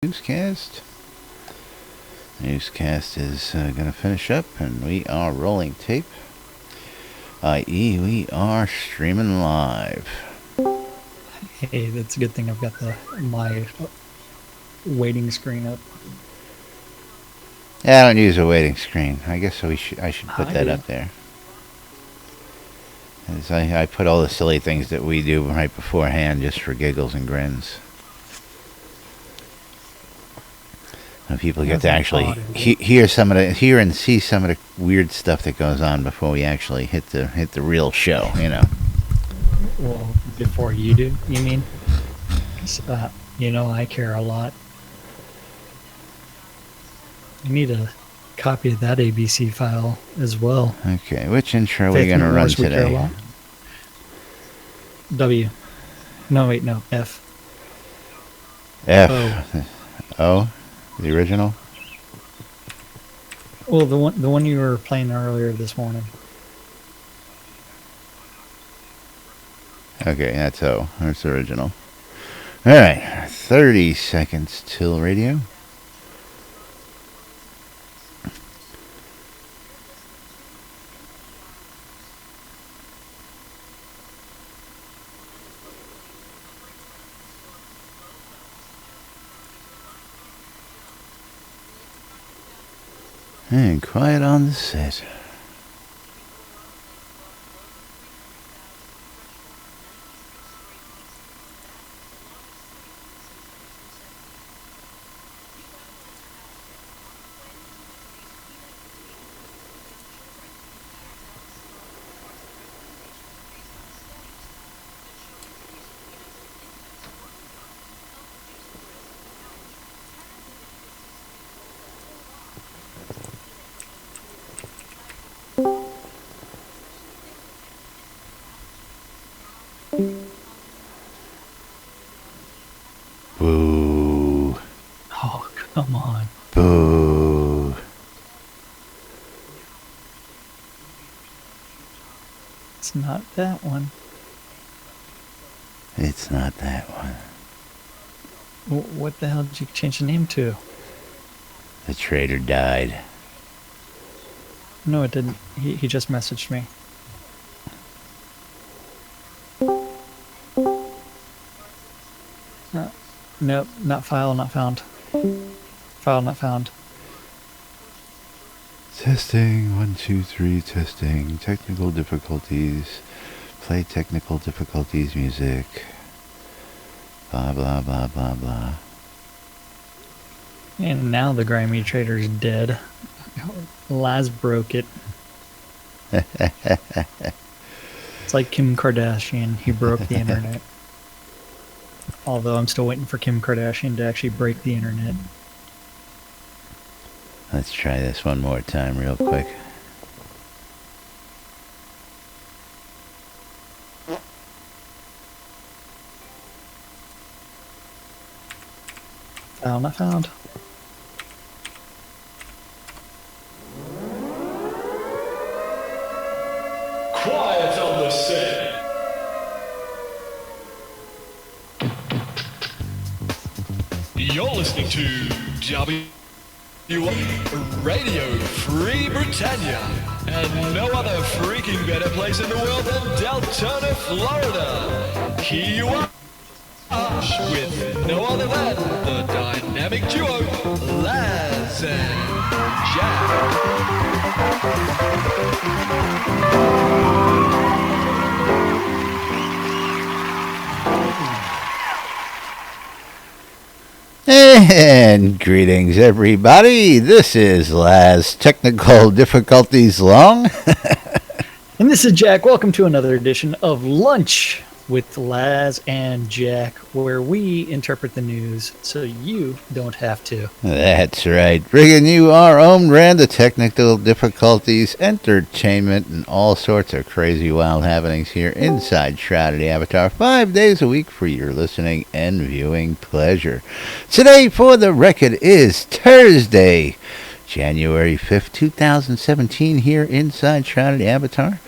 Newscast. Newscast is going to finish up, and we are rolling tape, i.e., we are streaming live. Hey, that's a good thing I've got my waiting screen up. Yeah, I don't use a waiting screen. I guess I should put that up there. As I put all the silly things that we do right beforehand just for giggles and grins. And people get to actually hear and see some of the weird stuff that goes on before we actually hit the real show, you know. Well, before you do, you mean? I care a lot. You need a copy of that ABC file as well. Okay, which intro are we going to run today? W. No, wait, no. F. F. O. The original? Well, the one you were playing earlier this morning. Okay, that's O. That's the original. Alright, 30 seconds till radio. And quiet on the set. Boo. Oh, come on. Boo. It's not that one. It's not that one. What the hell did you change the name to? The traitor died. No, it didn't. He just messaged me. Nope, not file, not found. File not found. Testing, 1, 2, 3, testing. Technical difficulties. Play technical difficulties music. Blah, blah, blah, blah, blah. And now the grimy trader's dead. Laz broke it. It's like Kim Kardashian. He broke the internet. Although I'm still waiting for Kim Kardashian to actually break the internet. Let's try this one more time real quick. File not found. Quiet on the set. You're listening to W Radio Free Britannia, and no other freaking better place in the world than Deltona, Florida. Here you are with no other than the dynamic duo Laz and Jack. And greetings, everybody. This is Laz. Technical difficulties long. And this is Jack. Welcome to another edition of Lunch with Laz and Jack, where we interpret the news so you don't have to. That's right. Bringing you our own brand of technical difficulties, entertainment, and all sorts of crazy wild happenings here inside Shroud Avatar 5 days a week for your listening and viewing pleasure. Today, for the record, is Thursday, January 5th, 2017 here inside Shroud Avatar.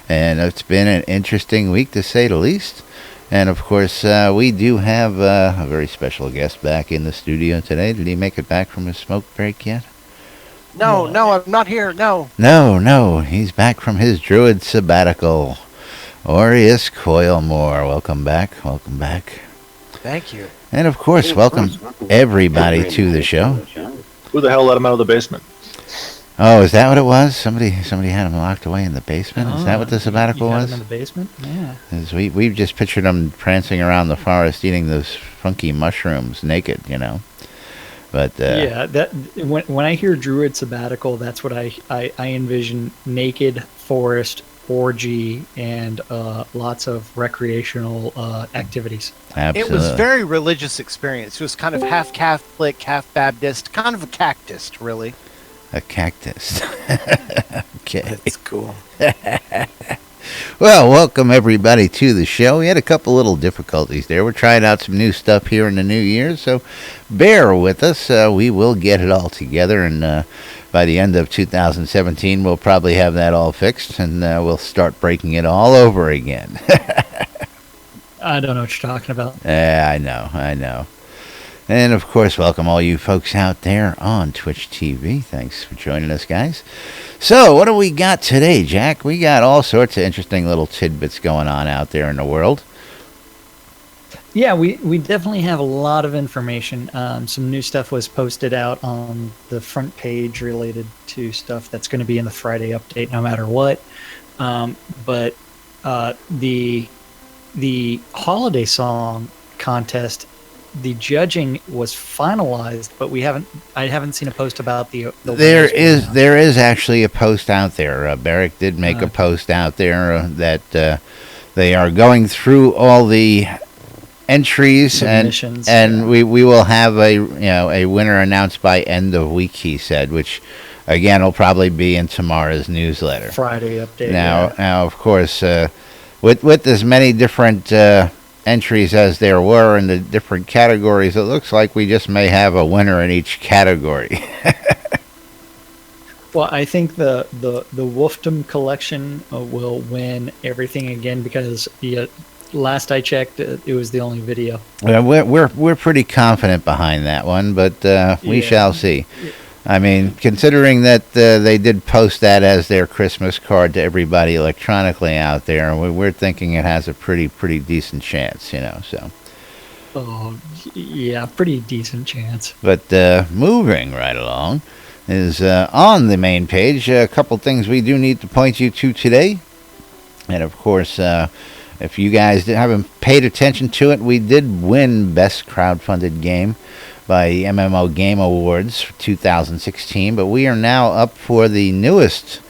And it's been an interesting week to say the least. And, of course, we do have a very special guest back in the studio today. Did he make it back from his smoke break yet? No, I'm not here. No. No, he's back from his druid sabbatical. Aureus Coilmore, welcome back. Thank you. And, of course, welcome everybody to the show. Who the hell let him out of the basement? Oh, is that what it was? Somebody had him locked away in the basement? Is that what the sabbatical was? In the basement? Yeah. We've just pictured him prancing around the forest eating those funky mushrooms naked, But yeah, that when I hear druid sabbatical, that's what I envision: naked forest, orgy, and lots of recreational activities. Absolutely. It was a very religious experience. It was kind of half Catholic, half Baptist, kind of a cactus, really. A cactus. Okay. It's cool. Well, welcome everybody to the show. We had a couple little difficulties there. We're trying out some new stuff here in the new year, so bear with us. We will get it all together, and by the end of 2017, we'll probably have that all fixed, and we'll start breaking it all over again. I don't know what you're talking about. Yeah, I know. And, of course, welcome all you folks out there on Twitch TV. Thanks for joining us, guys. So, what do we got today, Jack? We got all sorts of interesting little tidbits going on out there in the world. Yeah, we definitely have a lot of information. Some new stuff was posted out on the front page related to stuff that's going to be in the Friday update no matter what. But the holiday song contest, the judging was finalized, but I haven't seen a post about the there is actually a post out there. Barrick did make a post out there that they are going through all the entries and we will have a winner announced by end of week, he said, which again will probably be in tomorrow's newsletter. Friday update. Now of course, with as many different entries as there were in the different categories, it looks like we just may have a winner in each category. Well, I think the Wolfdom collection will win everything again because last I checked, it was the only video. We're pretty confident behind that one, but we shall see. I mean, considering that they did post that as their Christmas card to everybody electronically out there, we're thinking it has a pretty decent chance, so. Oh, yeah, pretty decent chance. But moving right along is on the main page, a couple things we do need to point you to today. And, of course, if you guys haven't paid attention to it, we did win Best Crowdfunded Game by the MMO Game Awards for 2016, but we are now up for the newest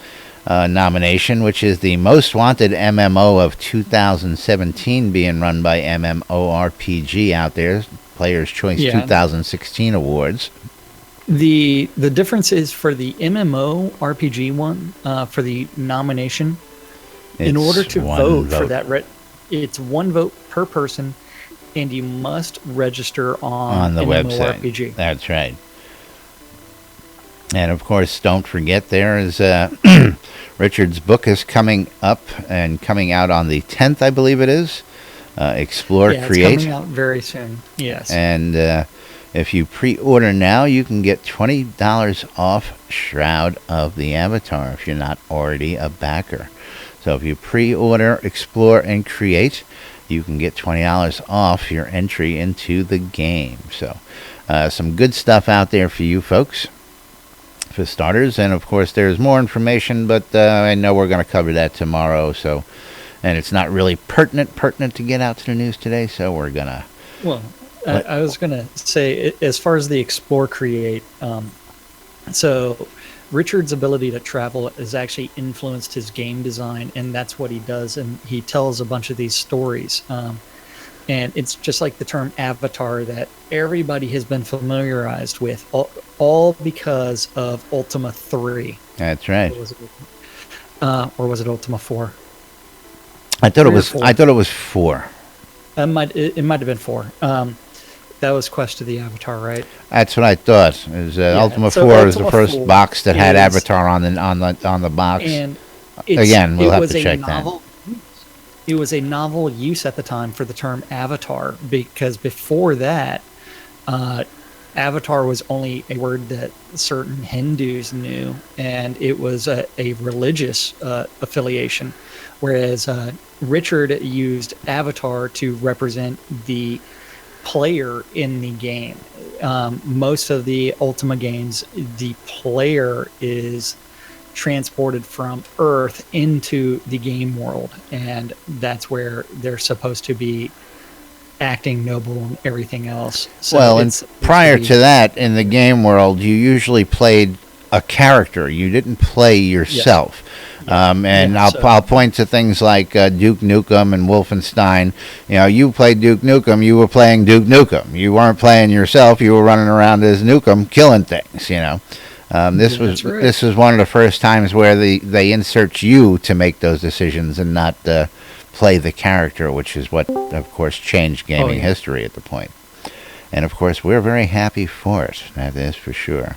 nomination, which is the Most Wanted MMO of 2017, being run by MMORPG out there, Players' Choice 2016 Awards. The difference is for the MMORPG one, for the nomination, in order to vote for that, it's one vote per person, and you must register on the website. RPG. That's right. And, of course, don't forget there is Richard's book is coming up and coming out on the 10th, I believe it is. Explore, Create. It's coming out very soon, yes. And if you pre-order now, you can get $20 off Shroud of the Avatar if you're not already a backer. So if you pre-order Explore and Create, you can get $20 off your entry into the game. So some good stuff out there for you folks, for starters. And, of course, there's more information, but I know we're going to cover that tomorrow. So, and it's not really pertinent to get out to the news today, so we're going to... Well, I was going to say, as far as the Explore Create, so Richard's ability to travel has actually influenced his game design, and that's what he does, and he tells a bunch of these stories. And it's just like the term avatar that everybody has been familiarized with, all because of Ultima 3. That's right. Or was it Ultima 4? I thought it was 4. It might have been 4. That was Quest of the Avatar, right? That's what I thought. Ultima 4 was the first box that had Avatar on the box. And again, we'll have to check that. it was a novel use at the time for the term avatar, because before that, avatar was only a word that certain Hindus knew, and it was a religious affiliation, whereas Richard used avatar to represent the player in the game. Most of the Ultima games, the player is transported from Earth into the game world, and that's where they're supposed to be acting noble and everything else. So well, and prior to that, in the game world, you usually played a character. You didn't play yourself. And I'll point to things like Duke Nukem and Wolfenstein. You know, you played Duke Nukem, you were playing Duke Nukem. You weren't playing yourself. You were running around as Nukem, killing things. You know, this was one of the first times where they insert you to make those decisions and not play the character, which is what, of course, changed gaming history at the point. And of course, we're very happy for it. That is for sure.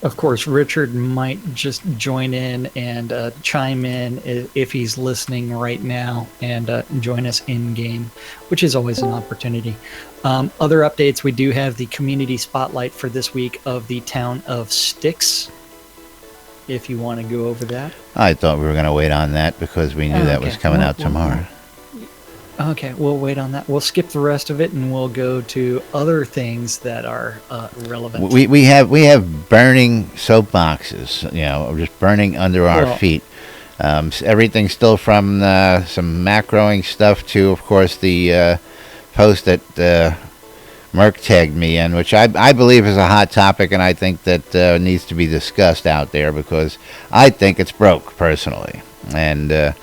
Of course, Richard might just join in and chime in if he's listening right now and join us in-game, which is always an opportunity. Other updates, we do have the community spotlight for this week of the town of Styx, if you want to go over that. I thought we were going to wait on that because we knew that was coming out tomorrow. Okay, we'll wait on that. We'll skip the rest of it, and we'll go to other things that are relevant. We have burning soapboxes, you know, just burning under our feet. Everything still from some macroing stuff to, of course, the post that Merck tagged me in, which I believe is a hot topic, and I think that needs to be discussed out there because I think it's broke, personally. And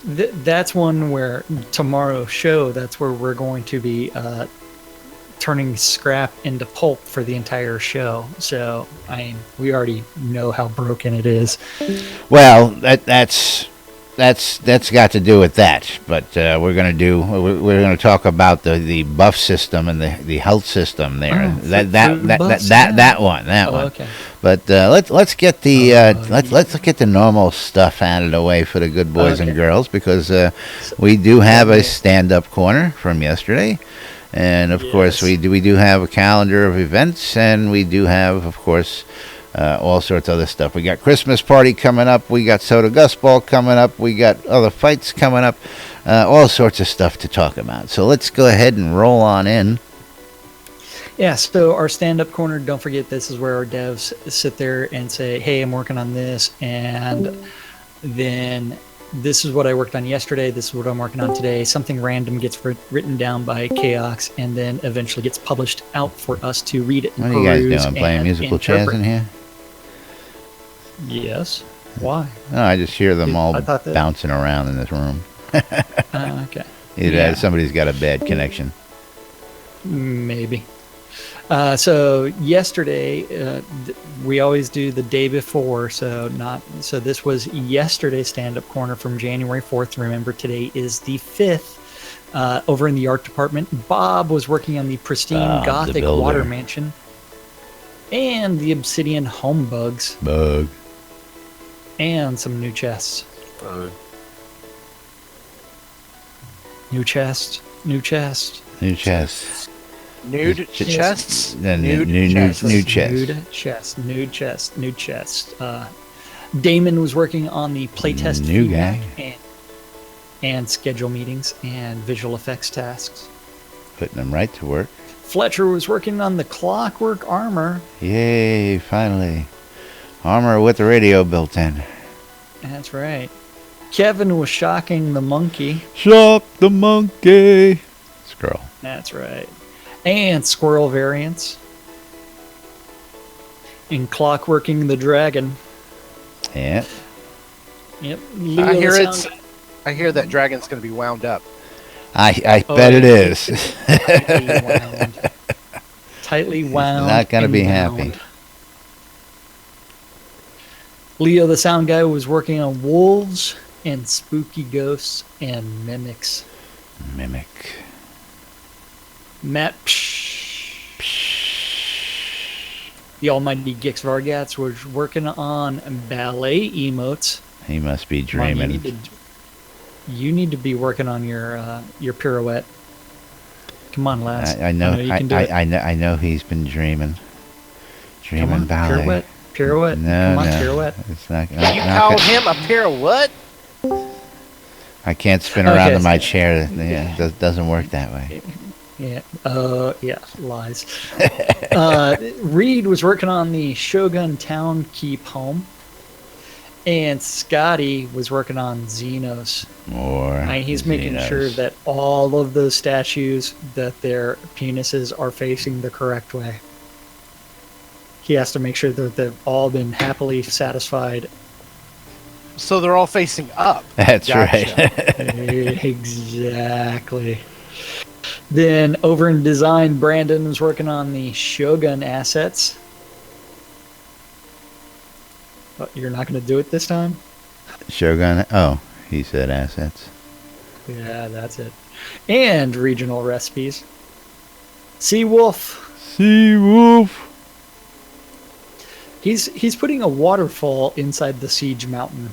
that's one where tomorrow's show, that's where we're going to be turning scrap into pulp for the entire show. So, I mean, we already know how broken it is. Well, that's got to do with that. But we're going to talk about the buff system and the health system there. That one. Okay. But let's get the let's get the normal stuff out of the way for the good boys and girls, because we do have a stand-up corner from yesterday, and of course we do have a calendar of events, and we do have, of course, all sorts of other stuff. We got Christmas party coming up. We got Soda Gus Ball coming up. We got other fights coming up. All sorts of stuff to talk about. So let's go ahead and roll on in. Yeah, so our stand-up corner, don't forget, this is where our devs sit there and say, hey, I'm working on this, and then this is what I worked on yesterday, this is what I'm working on today. Something random gets written down by Chaos and then eventually gets published out for us to read it. What are you guys doing, playing musical chairs in here? Yes. Why? No, I just hear them all bouncing around in this room. Okay. Either somebody's got a bad connection. Maybe. So yesterday, we always do the day before, so this was yesterday's stand-up corner from January 4th. Remember, today is the 5th. Over in the art department, Bob was working on the pristine Gothic water mansion and the obsidian home bugs. Bug. And some new chests. Bug. New chest. New chest. Nude chests? Nude chest. Damon was working on the playtest feedback and schedule meetings and visual effects tasks. Putting them right to work. Fletcher was working on the clockwork armor. Yay, finally. Armor with the radio built in. That's right. Kevin was shocking the monkey. Shock the monkey. Squirrel. That's right. And squirrel variants. And clockworking the dragon. Yeah. Yep. I hear that dragon's going to be wound up. I bet it is. Tightly wound. Not going to be happy. Leo, the sound guy, was working on wolves and spooky ghosts and mimics. Mimic. Matt the almighty Gix Vargats was working on ballet emotes. He must be dreaming. you need to be working on your pirouette. Come on, lass. I know. you can do it. I know he's been dreaming. Come Dreaming on, ballet. pirouette. No, Come on, no. pirouette. It's not. You not called gonna- him a pirouette? I can't spin around Okay, in my so- chair. Yeah, it doesn't work that way. Yeah. Yeah. Lies. Reed was working on the Shogun Town Keep home, and Scotty was working on Xenos. More. And he's making Xenos. sure that all of those statues, that their penises are facing the correct way. He has to make sure that they've all been happily satisfied. So they're all facing up. That's Gotcha. right. Exactly. Then over in design, Brandon was working on the Shogun assets. Oh, you're not going to do it this time? Shogun. Oh, he said assets. Yeah, that's it. And regional recipes. Seawolf. Sea wolf. He's putting a waterfall inside the siege mountain.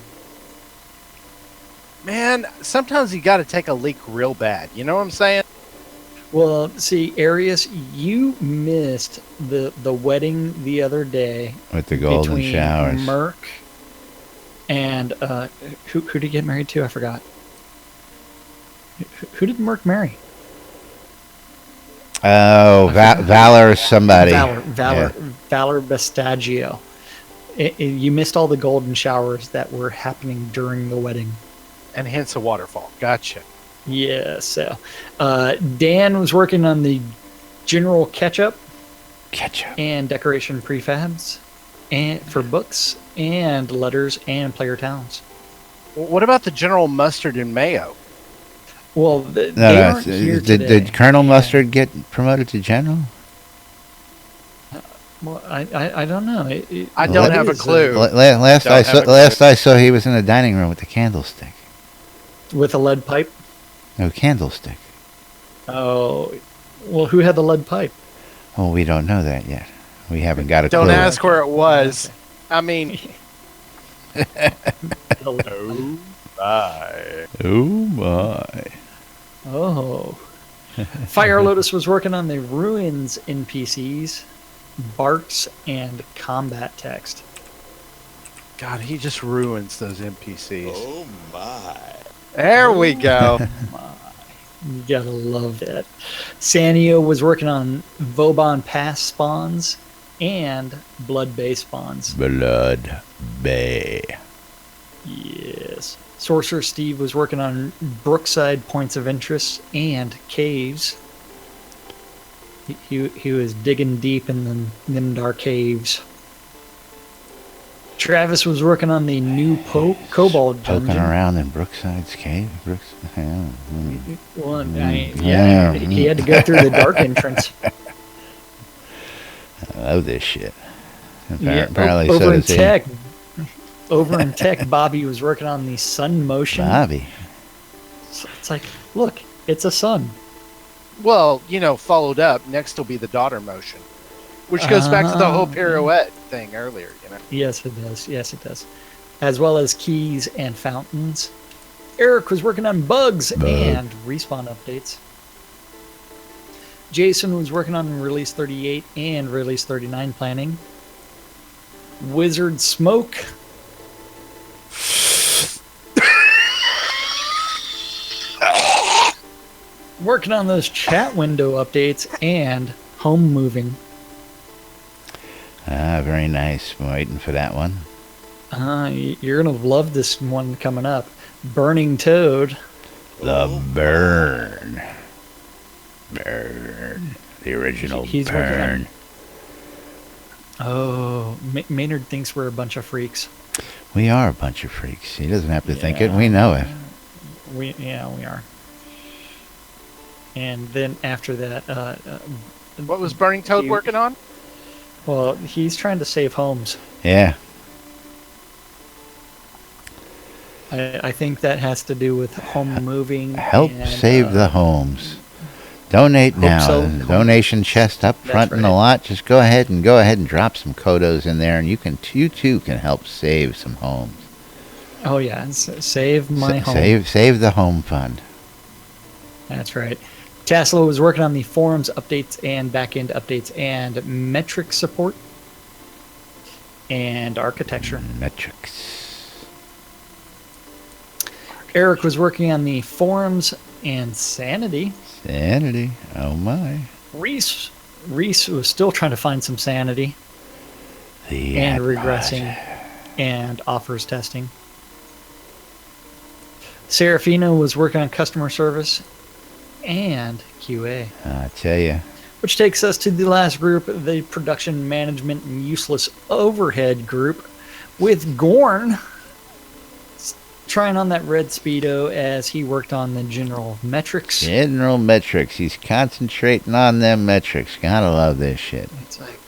Man, sometimes you got to take a leak real bad. You know what I'm saying? Well, see, Arius, you missed the wedding the other day With the golden between showers. Merc and who did he get married to? I forgot. Who did Merc marry? Oh, Valor somebody. Yeah. Valor Bastagio. You missed all the golden showers that were happening during the wedding. And hence a waterfall. Gotcha. Yeah, so Dan was working on the general ketchup Ketchup. and decoration prefabs and for books and letters and player towns. What about the General Mustard and Mayo? Well, they No, aren't here today. did Colonel Mustard get promoted to general? Well, I don't know. I don't have a clue. Last Don't I have saw, a clue. last I saw, he was in the dining room with the candlestick. With a lead pipe. No candlestick. Oh, well, who had the lead pipe? Oh, we don't know that yet. We haven't got a Don't clue. ask where it was. I mean, Oh, bye. Oh my! oh. Fire Lotus was working on the ruins NPCs, Barks, and combat text. God, he just ruins those NPCs. Oh my. There we go. You gotta love that. Sanio was working on Vauban Pass spawns and Blood Bay spawns. Blood Bay. Yes. Sorcerer Steve was working on Brookside points of interest and caves. He was digging deep in them dark caves. Travis was working on the new Kobold Poking dungeon. around in Brookside's cave. Yeah. Well, yeah, he had to go through the dark entrance. I love this shit. Yeah, Apparently, over so in does he. tech, over in tech, Bobby was working on the sun motion. Bobby. It's like, look, it's a sun. Well, followed up, next will be the daughter motion. Which goes back to the whole pirouette thing earlier, Yes, it does. Yes, it does. As well as keys and fountains. Eric was working on bugs and respawn updates. Jason was working on release 38 and release 39 planning. Wizard Smoke working on those chat window updates and home moving. Ah, very nice. I'm waiting for that one. You're gonna love this one coming up. Burning Toad. The Burn. Burn. The original He's working on- Burn. Oh, Maynard thinks we're a bunch of freaks. We are a bunch of freaks. He doesn't have to think it. Yeah. We know it. We are. And then after that, What was Burning Toad working on? well, he's trying to save homes. Yeah. I think that has to do with home moving. Help and, save the homes. Donate Hope now. so. There's a donation chest up That's front in the right. lot. Just go ahead and drop some kodos in there, and you too can help save some homes. Oh yeah, save my home. Save the home fund. That's right. Taslow was working on the forums updates and backend updates and metric support and architecture. Metrics. Eric was working on the forums and sanity. Sanity. Oh my. Reese was still trying to find some sanity The and ad regressing and offers testing. Serafina was working on customer service and QA. I tell you. Which takes us to the last group, the production management and useless overhead group, with Gorn trying on that red Speedo as he worked on the general metrics. General metrics. He's concentrating on them metrics. Gotta love this shit. It's like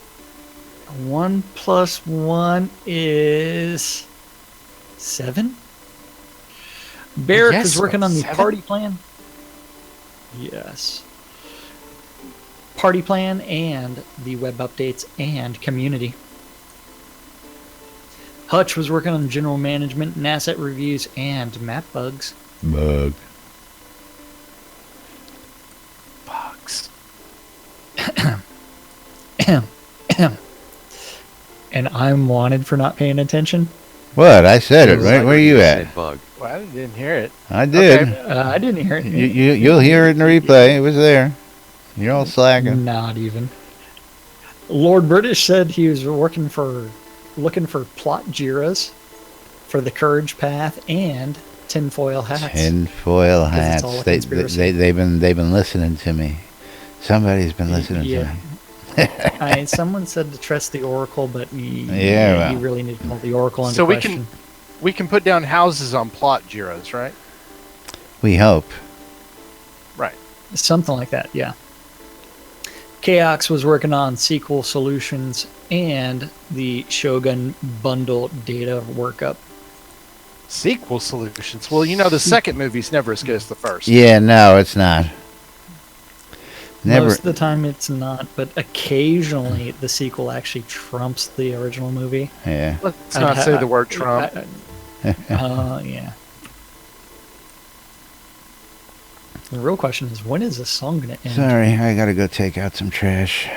1 + 1 is 7. Barrick Yes, is working on the 7? party plan. Yes. Party plan and the web updates and community. Hutch was working on general management and asset reviews and map bugs. Bug. Bugs. And I'm wanted for not paying attention. What? I said it. Right? Where are you at? Well, I didn't hear it. I did. Okay. I didn't hear it. You'll hear it in the replay. It was there. You're all slacking. Not even. Lord British said he was looking for plot jiras for the Courage Path and tinfoil hats. Tinfoil Because it's all a hats. conspiracy. They've been listening to me. Somebody's been listening to me. Someone said to trust the Oracle, but you really need to call the Oracle into So question. we can put down houses on plot gyros, right? We hope. Right. Something like that, yeah. Chaos was working on SQL solutions and the Shogun bundle data workup. Sequel solutions. Well, the second movie's never as good as the first. Yeah, no, it's not. Never. Most of the time it's not, but occasionally the sequel actually trumps the original movie. Yeah. Let's not say the word Trump. Yeah. The real question is, when is this song going to end? Sorry, I gotta go take out some trash.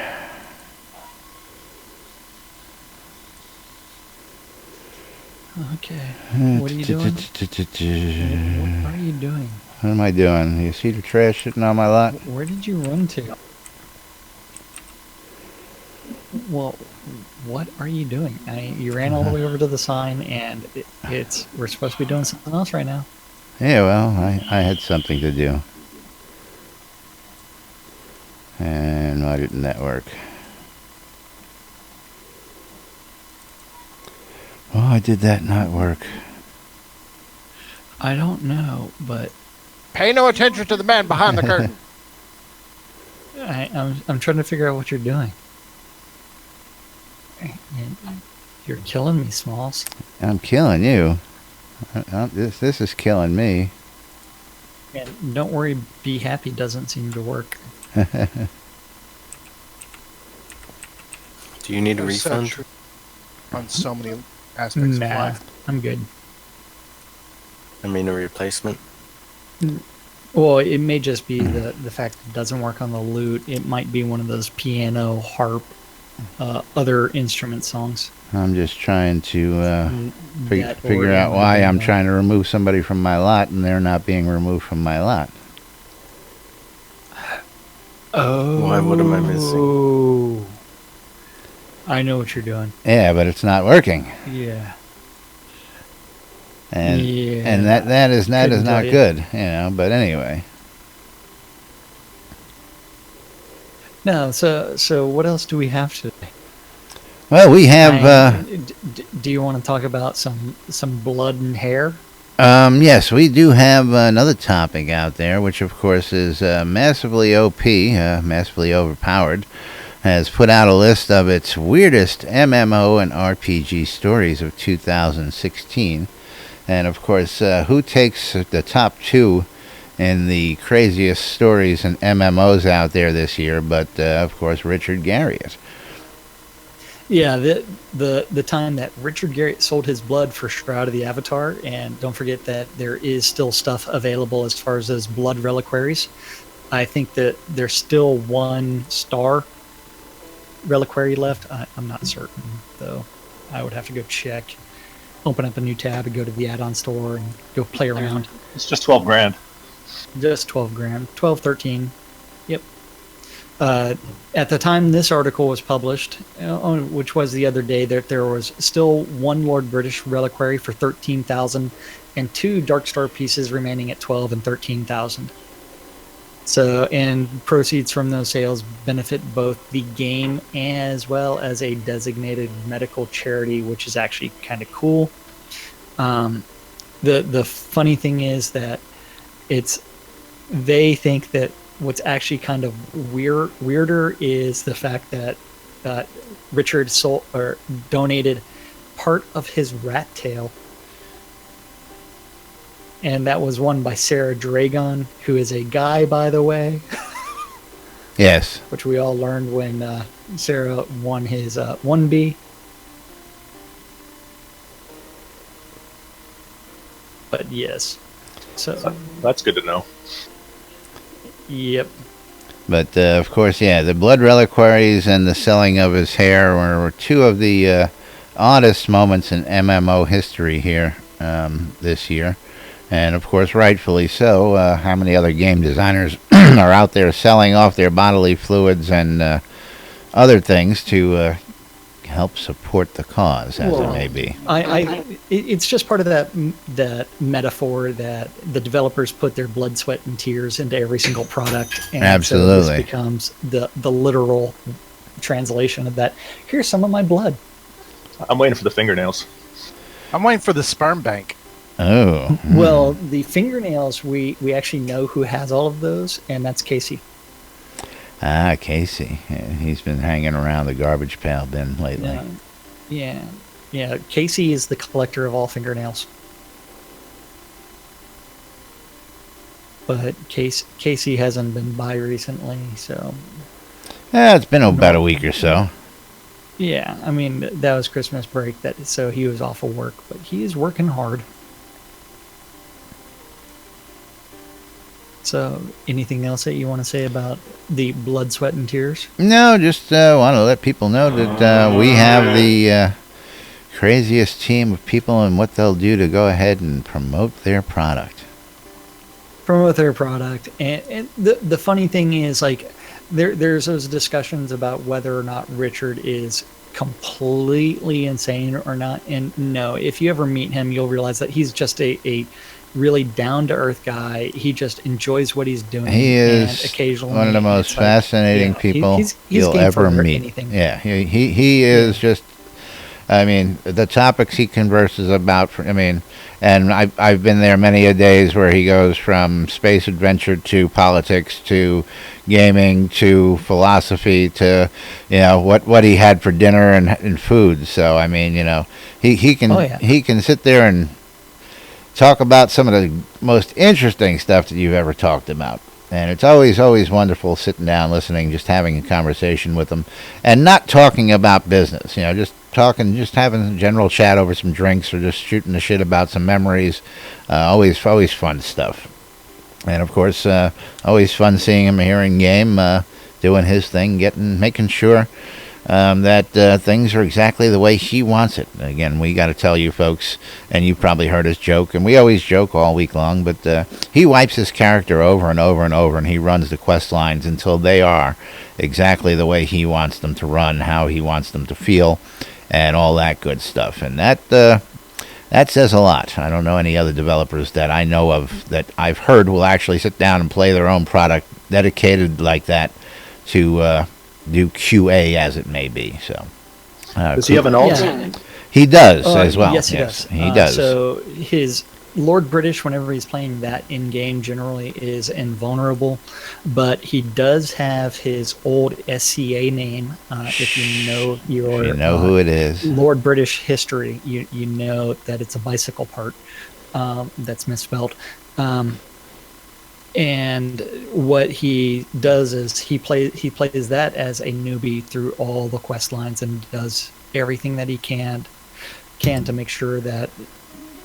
Okay. What are you doing? What are you doing? What am I doing? You see the trash sitting on my lot? Where did you run to? Well, what are you doing? You ran all the way over to the sign, and we're supposed to be doing something else right now. Yeah, well, I had something to do. And why didn't that work? Why did that not work? I don't know, but Pay no attention to the man behind the curtain. I'm trying to figure out what you're doing. And you're killing me, Smalls. I'm killing you. This is killing me. And don't worry, be happy doesn't seem to work. Do you need a That's so refund? true on so many aspects of Nah, life. I'm good. I mean, a replacement? Well, it may just be the fact that it doesn't work on the lute. It might be one of those piano, harp, other instrument songs. I'm just trying to That figure or out why I'm NBNN. trying to remove somebody from my lot and they're not being removed from my lot. Oh. What am I missing? I know what you're doing. Yeah, but it's not working. Yeah. And Yeah. and that is Couldn't not tell you. good, but anyway. No, so what else do we have today? Well, we have Do you want to talk about some blood and hair? yes, we do have another topic out there, which of course is massively OP, massively overpowered, has put out a list of its weirdest MMO and RPG stories of 2016. And of course, who takes the top 2 in the craziest stories and MMOs out there this year, but of course Richard Garriott. Yeah, the time that Richard Garriott sold his blood for Shroud of the Avatar, and don't forget that there is still stuff available as far as those blood reliquaries. I think that there's still 1 star reliquary left. I'm not certain though. I would have to go check. Open up a new tab and go to the add-on store and go play around. It's just 12 grand. Just 12 grand, 12, 13. Yep. At the time this article was published, which was the other day, there was still 1 Lord British reliquary for 13,000 and 2 Dark Star pieces remaining at 12 and 13,000. So, and proceeds from those sales benefit both the game as well as a designated medical charity, which is actually kind of cool. The funny thing is that they think that what's actually kind of weirder is the fact that Richard donated part of his rat tail, and that was won by Sarah Dragon, who is a guy, by the way. Yes. Which we all learned when Sarah won his 1B. But yes. So That's good to know. Yep. But, of course, yeah, the blood reliquaries and the selling of his hair were 2 of the oddest moments in MMO history here this year. And, of course, rightfully so. How many other game designers are out there selling off their bodily fluids and other things to help support the cause, as it may be? It's just part of that metaphor that the developers put their blood, sweat, and tears into every single product. And Absolutely. So this becomes the literal translation of that. Here's some of my blood. I'm waiting for the fingernails. I'm waiting for the sperm bank. Oh. Well, the fingernails, we actually know who has all of those, and that's Casey. Ah, Casey. Yeah, he's been hanging around the garbage pail bin lately. Yeah. Casey is the collector of all fingernails. But Casey hasn't been by recently, so... Yeah, it's been about a week or so. Yeah, I mean, that was Christmas break, so he was off of work, but he is working hard. So, anything else that you want to say about the blood, sweat, and tears? No, just want to let people know that we have the craziest team of people and what they'll do to go ahead and promote their product. Promote their product. And the funny thing is, like, there's those discussions about whether or not Richard is completely insane or not. And no, if you ever meet him, you'll realize that he's just a really down-to-earth guy. He just enjoys what he's doing. He is and occasionally one of the most fascinating people you'll ever meet. Anything. Yeah, he is just, I mean, the topics he converses about, and I've been there many a days where he goes from space adventure to politics to gaming to philosophy to, what he had for dinner and food. So, I mean, he can sit there and talk about some of the most interesting stuff that you've ever talked about. And it's always wonderful sitting down, listening, just having a conversation with them, and not talking about business, just having a general chat over some drinks or just shooting the shit about some memories. Always fun stuff. And of course, always fun seeing him here in game, doing his thing, making sure that things are exactly the way he wants it. Again, we got to tell you folks, and you probably heard us joke, and we always joke all week long, but he wipes his character over and over and over, and he runs the quest lines until they are exactly the way he wants them to run, how he wants them to feel, and all that good stuff. And that says a lot. I don't know any other developers that I know of that I've heard will actually sit down and play their own product dedicated like that to do QA as it may be. So, does he have an alt? Yeah. He does as well. Yes, he does. He does. So his Lord British, whenever he's playing that in game, generally is invulnerable, but he does have his old SCA name. If you know who it is, Lord British history, you know that it's a bicycle part that's misspelled. And what he does is he plays that as a newbie through all the quest lines and does everything that he can to make sure that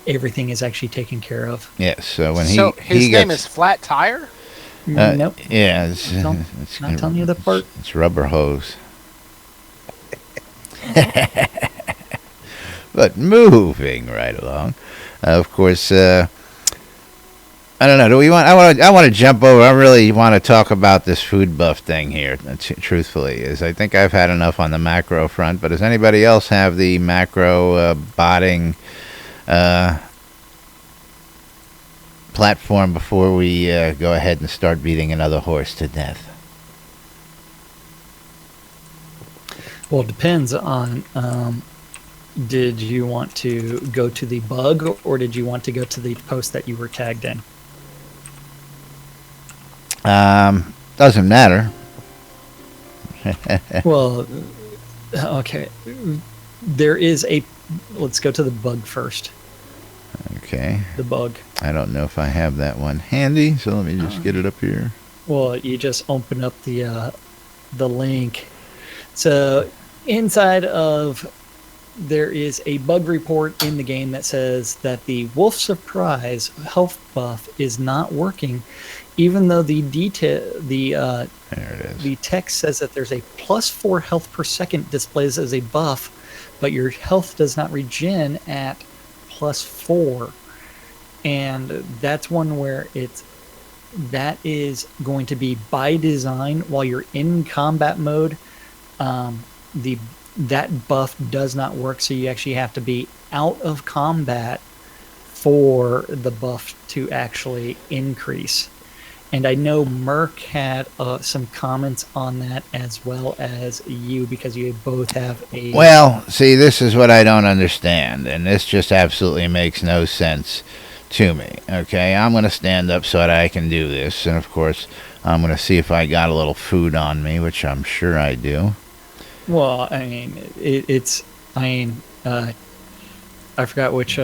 everything is actually taken care of. Yes. So when So his he name gets, is Flat Tire? Nope. yeah, it's Not telling you the part. It's rubber hose. But moving right along, of course. I don't know. Do we want? I want to jump over. I really want to talk about this food buff thing here. Truthfully, I think I've had enough on the macro front. But does anybody else have the macro botting platform before we go ahead and start beating another horse to death? Well, it depends on. Did you want to go to the bug, or did you want to go to the post that you were tagged in? Doesn't matter. Well, okay. There is a. Let's go to the bug first. Okay. The bug. I don't know if I have that one handy, so let me just get it up here. Well, you just open up the link. So inside of there is a bug report in the game that says that the Wolf Surprise health buff is not working, even though the There it is. the text says that there's a +4 health per second displays as a buff, but your health does not regen at +4, and that's one where that is going to be by design. While you're in combat mode, that buff does not work, so you actually have to be out of combat for the buff to actually increase. And I know Merc had some comments on that, as well as you, because you both have a... Well, see, this is what I don't understand, and this just absolutely makes no sense to me. Okay, I'm going to stand up so that I can do this, and of course, I'm going to see if I got a little food on me, which I'm sure I do. Well, I mean, I forgot which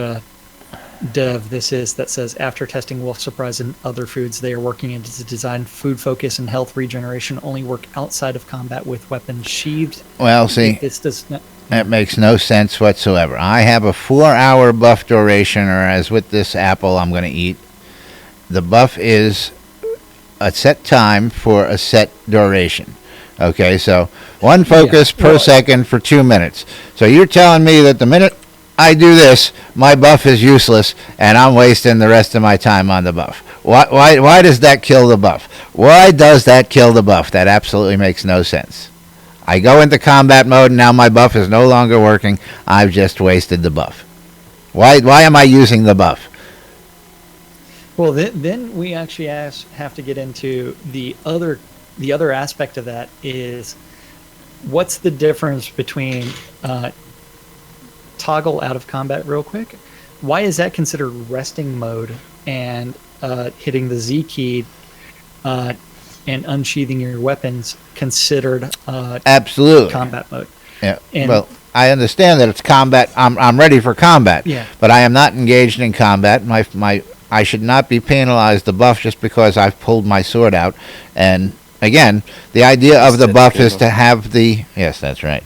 dev this is that says, after testing Wolf Surprise and other foods, they are working into design food focus and health regeneration only work outside of combat with weapons sheathed. Well, see, This does not... that makes no sense whatsoever. I have a 4-hour buff duration, or as with this apple I'm going to eat, the buff is a set time for a set duration. Okay, so one focus per second for 2 minutes. So you're telling me that the minute I do this, my buff is useless, and I'm wasting the rest of my time on the buff. Why does that kill the buff? Why does that kill the buff? That absolutely makes no sense. I go into combat mode, and now my buff is no longer working. I've just wasted the buff. Why am I using the buff? Well, then we actually have to get into the other aspect of that is, what's the difference between toggle out of combat real quick? Why is that considered resting mode, and hitting the Z key and unsheathing your weapons considered Absolutely combat mode? Yeah. And, well, I understand that it's combat. I'm ready for combat. Yeah. But I am not engaged in combat. I should not be penalized the buff just because I've pulled my sword out. And again, the idea of the buff is to have the... Yes, that's right.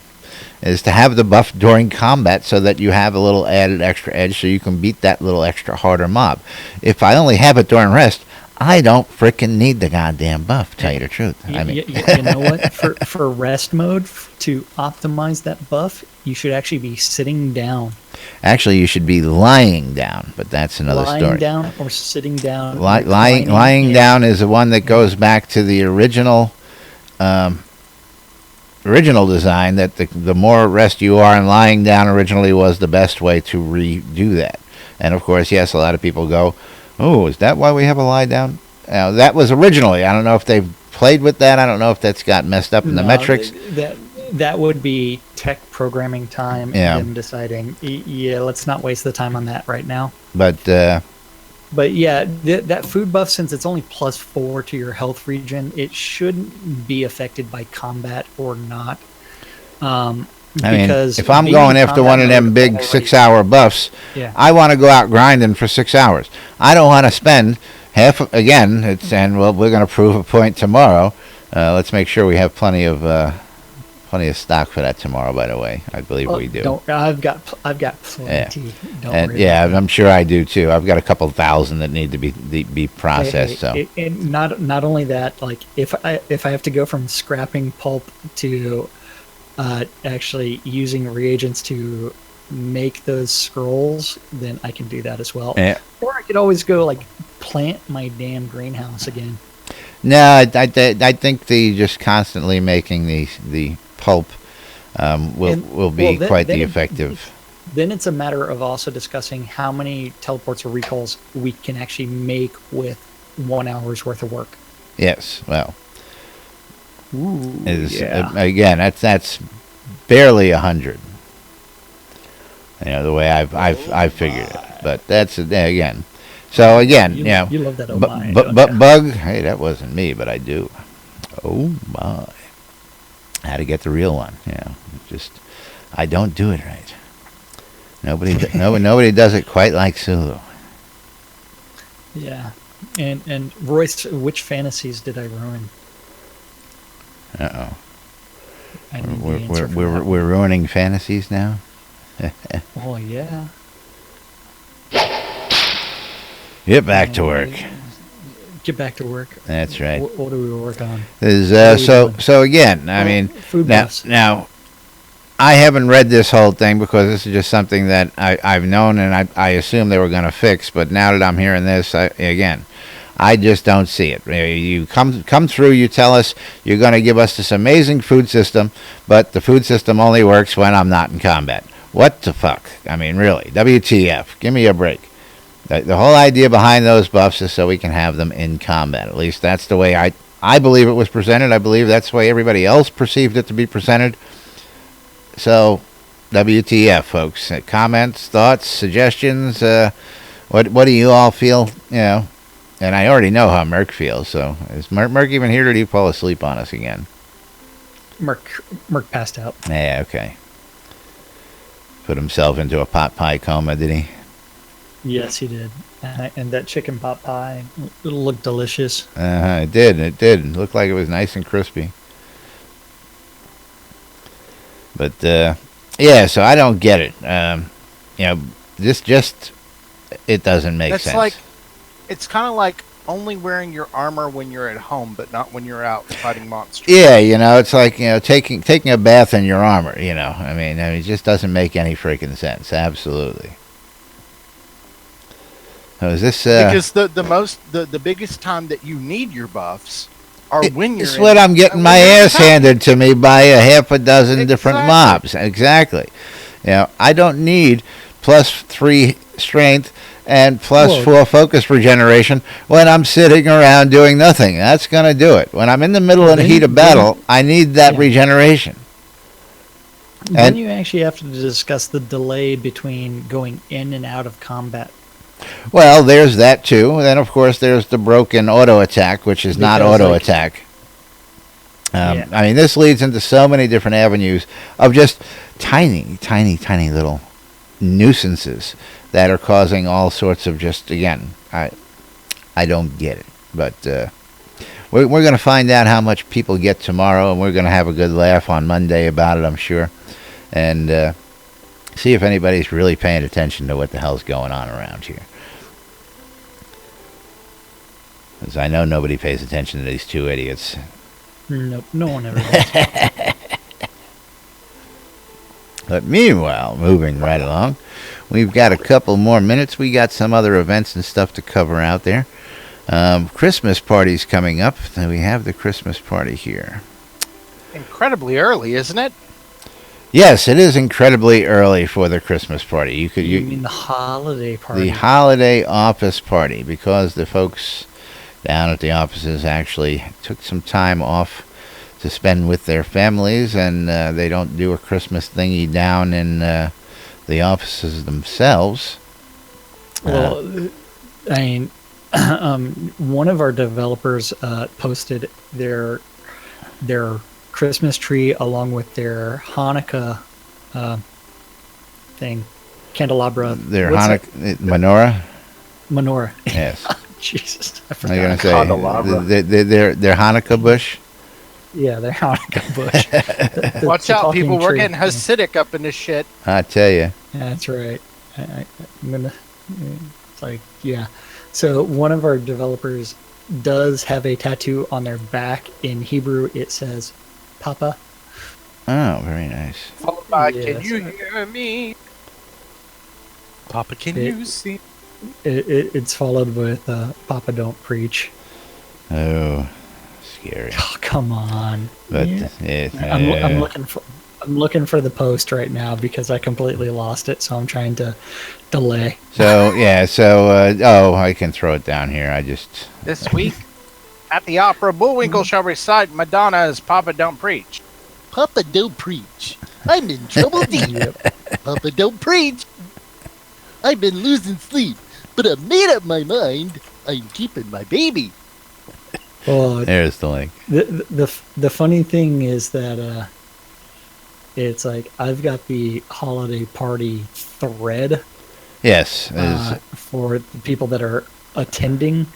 Is to have the buff during combat so that you have a little added extra edge so you can beat that little extra harder mob. If I only have it during rest, I don't frickin' need the goddamn buff, to tell you the truth. I mean, you know what? For rest mode, to optimize that buff, you should actually be sitting down. Actually, you should be lying down, but that's another story. Lying down or sitting down. Lying down is the one that goes back to the original design, that the more at rest you are, and lying down originally was the best way to redo that. And of course, yes, a lot of people go, oh, is that why we have a lie down? That was originally. I don't know if they've played with that. I don't know if that's got messed up in the metrics. That would be tech programming time, and them deciding, let's not waste the time on that right now. But yeah, that food buff, since it's only +4 to your health regen, it shouldn't be affected by combat or not. I mean, if I'm going after one of them big 6-hour buffs, I want to go out grinding for 6 hours. I don't want to spend half again. It's and well, we're going to prove a point tomorrow. Let's make sure we have plenty of stock for that tomorrow. By the way, I believe we do. I've got plenty. Yeah. Don't And worry yeah, about I'm sure I do too. I've got a couple thousand that need to be processed. So and not only that, like if I have to go from scrapping pulp to actually using reagents to make those scrolls, then I can do that as well. Yeah. Or I could always go like plant my damn greenhouse again. no, I think the just constantly making the pulp will be quite the effective. Then it's a matter of also discussing how many teleports or recalls we can actually make with 1 hour's worth of work. Yes, well, Yeah. again that's barely 100. The way I've figured it, but that's again. So again, You love that but bug. Hey, that wasn't me, but I do. Oh my! How to get the real one? Just I don't do it right. Nobody does it quite like Sulu. Yeah. And Royce, which fantasies did I ruin? Uh-oh. I need the answer for that. We're ruining fantasies now. Oh yeah. Get back to work. Get back to work. That's right. What do we work on? So again, I mean, food buffs. now, I haven't read this whole thing because this is just something that I've known and I assume they were going to fix. But now that I'm hearing this, I just don't see it. You come through, you tell us you're going to give us this amazing food system, but the food system only works when I'm not in combat. What the fuck? I mean, really, WTF? Give me a break. The whole idea behind those buffs is so we can have them in combat. At least that's the way I believe it was presented. I believe that's the way everybody else perceived it to be presented. So, WTF, folks? Comments, thoughts, suggestions? What do you all feel? And I already know how Merc feels. So, is Merc even here, or did he fall asleep on us again? Merc passed out. Yeah, okay. Put himself into a pot pie coma, did he? Yes, he did. And that chicken pot pie, it looked delicious. It did. It looked like it was nice and crispy. But so I don't get it. This just it doesn't make sense. It's kind of like only wearing your armor when you're at home, but not when you're out fighting monsters. Yeah, it's like taking a bath in your armor. I mean, it just doesn't make any freaking sense. Absolutely. So is this because the biggest time that you need your buffs are when you're. It's what I'm getting my ass handed to me by a half a dozen different mobs. Exactly. I don't need +3 strength and +4 focus regeneration when I'm sitting around doing nothing. That's going to do it. When I'm in the middle of the heat of battle, I need that regeneration. Then you actually have to discuss the delay between going in and out of combat. Well, there's that too. And then, of course, there's the broken auto attack, which is not auto attack. I mean, this leads into so many different avenues of just tiny, tiny, tiny little nuisances that are causing all sorts of I don't get it. But we're going to find out how much people get tomorrow, and we're going to have a good laugh on Monday about it, I'm sure. And see if anybody's really paying attention to what the hell's going on around here. Because I know nobody pays attention to these two idiots. Nope, no one ever does. But meanwhile, moving right along, we've got a couple more minutes. We got some other events and stuff to cover out there. Christmas party's coming up. We have the Christmas party here. Incredibly early, isn't it? Yes, it is incredibly early for the Christmas party. You mean the holiday party? The holiday office party, because the folks down at the offices actually took some time off to spend with their families, and they don't do a Christmas thingy down in the offices themselves. Well, I mean, one of our developers posted their Christmas tree along with their Hanukkah candelabra. Their Hanukkah menorah. Menorah. Yes. Jesus, I I'm forgot. going to Candelabra. say they're Hanukkah bush. Yeah, they're Hanukkah bush. Watch out, talking people. We're tree. getting Hasidic up in this shit. I tell you. Yeah, that's right. I'm gonna. It's like, yeah. So one of our developers does have a tattoo on their back. In Hebrew, it says "Papa." Oh, very nice. Followed by, Yes. can you hear me? Papa, can you see? It's followed with "Papa, don't preach." Oh, scary. Oh, come on. But Yeah. I'm looking for the post right now because I completely lost it, so I'm trying to delay. So I can throw it down here. I just This week, at the opera, Bullwinkle shall recite Madonna's Papa Don't Preach. Papa, don't preach. I'm in trouble deep. Papa, don't preach. I've been losing sleep, but I've made up my mind. I'm keeping my baby. Well, there's the link. the funny thing is that it's like I've got the holiday party thread Yes. for the people that are attending.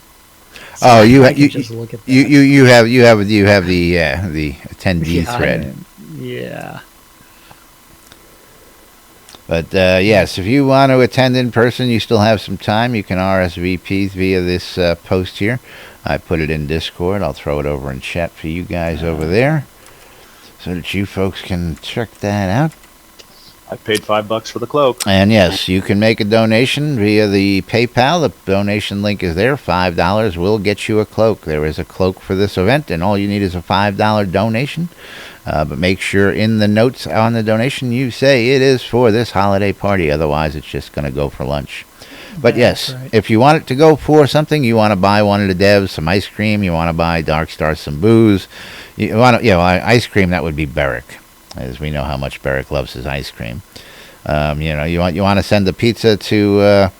Oh, you I can just look at that. you have the attendee thread. Yeah. But yes, if you want to attend in person, you still have some time. You can RSVP via this post here. I put it in Discord. I'll throw it over in chat for you guys over there, so that you folks can check that out. I paid $5 for the cloak. And yes, you can make a donation via the PayPal. The donation link is there. $5 will get you a cloak. There is a cloak for this event, and all you need is a $5 donation. But make sure in the notes on the donation you say it is for this holiday party. Otherwise, it's just going to go for lunch. But yes, right. if you want it to go for something, you want to buy one of the devs some ice cream, you want to buy Dark Star some booze, you want to, ice cream, that would be Beric, as we know how much Beric loves his ice cream. You want to send the pizza to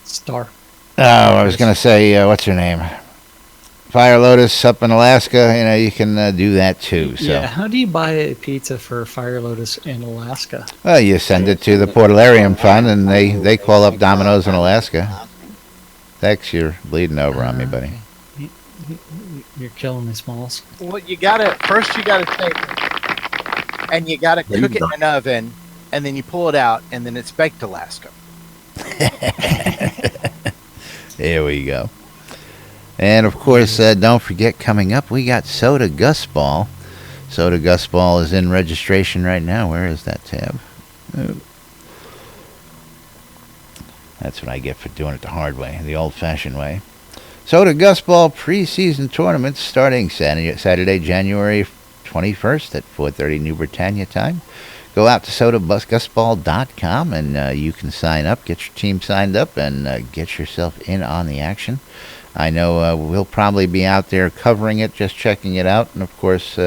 Star. Oh, I was going to say, what's her name? Fire Lotus up in Alaska. You can do that too. So. Yeah, how do you buy a pizza for Fire Lotus in Alaska? Well, you send it to the Portalarium Fund, and they call up Domino's in Alaska. Dex, you're bleeding over on me, buddy. You're killing me, Smalls. Well, you gotta take it, and you gotta cook it in an oven, and then you pull it out, and then it's baked Alaska. There we go. And, of course, don't forget, coming up, we got Soda Gus Ball. Soda Gus Ball is in registration right now. Where is that tab? Oh. That's what I get for doing it the hard way, the old-fashioned way. Soda Gus Ball preseason tournament starting Saturday, January 21st at 4:30 New Britannia time. Go out to sodagusball.com and you can sign up, get your team signed up, and get yourself in on the action. I know we'll probably be out there covering it, just checking it out, and of course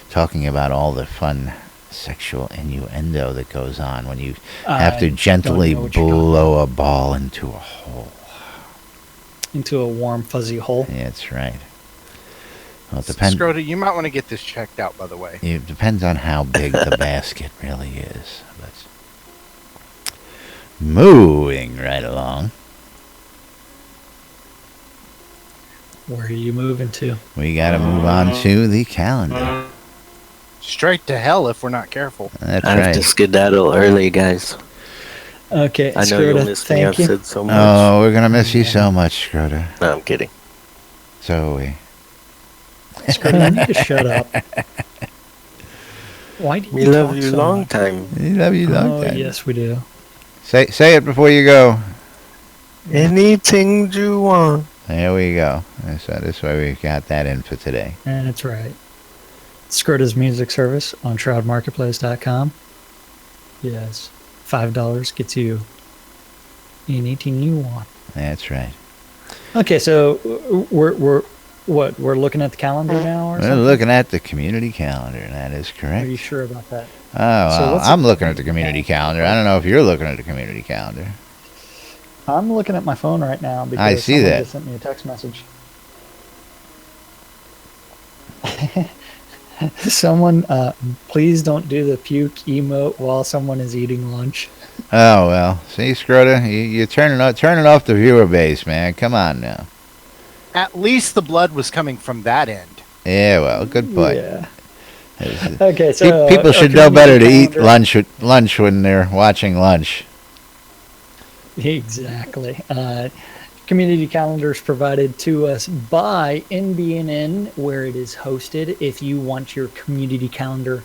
talking about all the fun sexual innuendo that goes on when you have to gently blow a ball into a hole. Into a warm, fuzzy hole. Yeah, that's right. Well, it Scrota, you might want to get this checked out, by the way. It depends on how big the basket really is. But moving right along. Where are you moving to? We got to move on to the calendar. Straight to hell if we're not careful. That's I have to skedaddle early, guys. Okay, I know you'll miss me. I've said so much. Oh, we're going to miss you so much, Scrota. No, I'm kidding. So Scrota, you need to shut up. Why do you We love talk you so long much? time. we love you long time. Yes, we do. Say it before you go. Anything you want. There we go. So this way we got that in for today. That's right. Scrota's music service on shroudmarketplace.com. Yes. $5 gets you anything you want. That's right. Okay, so we're looking at the calendar now, or We're something? looking at the community calendar. That is correct. Are you sure about that? Oh, well, what's I'm looking at the community calendar. I don't know if you're looking at the community calendar. I'm looking at my phone right now because I see someone that. just sent me a text message. Someone, please don't do the puke emote while someone is eating lunch. Oh well, see, Scrota, you're turning off the viewer base, man. Come on now. At least the blood was coming from that end. Yeah, well, good point. Yeah. Okay, so People our should know better to eat calendar- lunch when they're watching lunch. Exactly. Community calendars provided to us by NBNN, where it is hosted. If you want your community calendar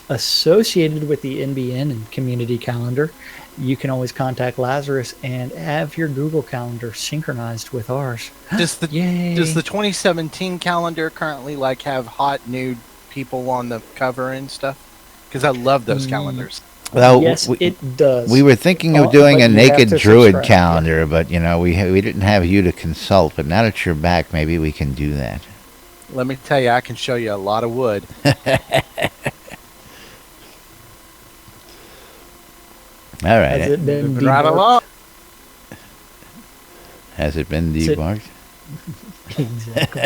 associated with the NBNN community calendar, you can always contact Lazarus and have your Google Calendar synchronized with ours. Does the Yay. does the 2017 calendar currently like have hot nude people on the cover and stuff? Because I love those calendars. Well, yes, it does. We were thinking of Oh, doing but a you have naked to druid subscribe, calendar, but we didn't have you to consult. But now that you're back, maybe we can do that. Let me tell you, I can show you a lot of wood. All right. Has it been Moving right debarked? along. Has it been Is it- debarked? Exactly.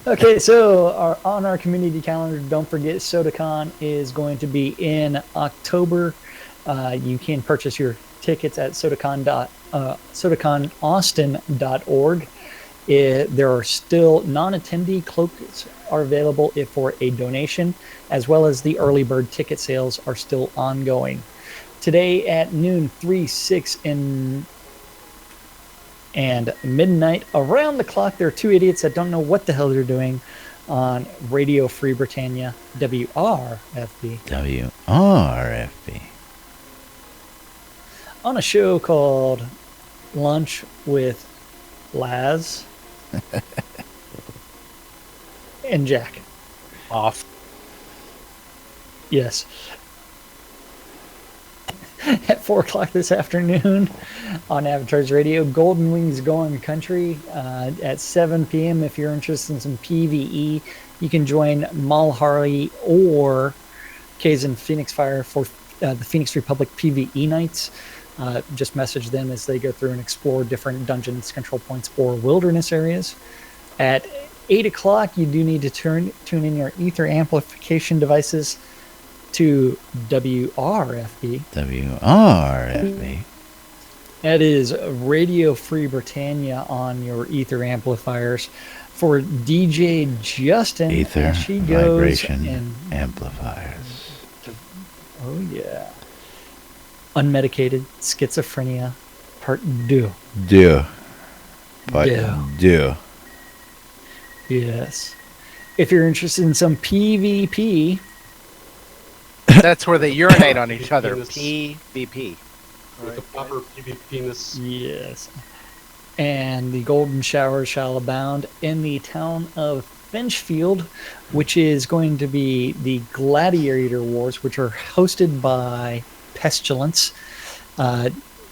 Okay, so on our community calendar, don't forget SodaCon is going to be in October. You can purchase your tickets at sodaconaustin.org. There are still non-attendee cloaks are available for a donation, as well as the early bird ticket sales are still ongoing. Today at noon, 3, 6, and midnight, around the clock, there are two idiots that don't know what the hell they're doing on Radio Free Britannia, WRFB, WRFB. on a show called Lunch with Laz and Jack. Off. Yes. At 4 o'clock this afternoon on Avatars Radio, Golden Wings Going Country. At 7 p.m., if you're interested in some PvE, you can join Mal Harley or Kazan Phoenix Fire for the Phoenix Republic PvE nights. Just message them as they go through and explore different dungeons, control points, or wilderness areas. At 8 o'clock, you do need to tune in your ether amplification devices to WRFB. WRFB. That is Radio Free Britannia on your ether amplifiers for DJ Justin. Ether as she goes vibration and amplifiers. oh yeah, unmedicated schizophrenia part 2. Do. But Yeah. do. Yes. If you're interested in some PvP, That's where they urinate on each other. PvP. With the proper PvP-ness. yes. And the golden shower shall abound in the town of Finchfield, which is going to be the Gladiator Wars, which are hosted by Pestilence.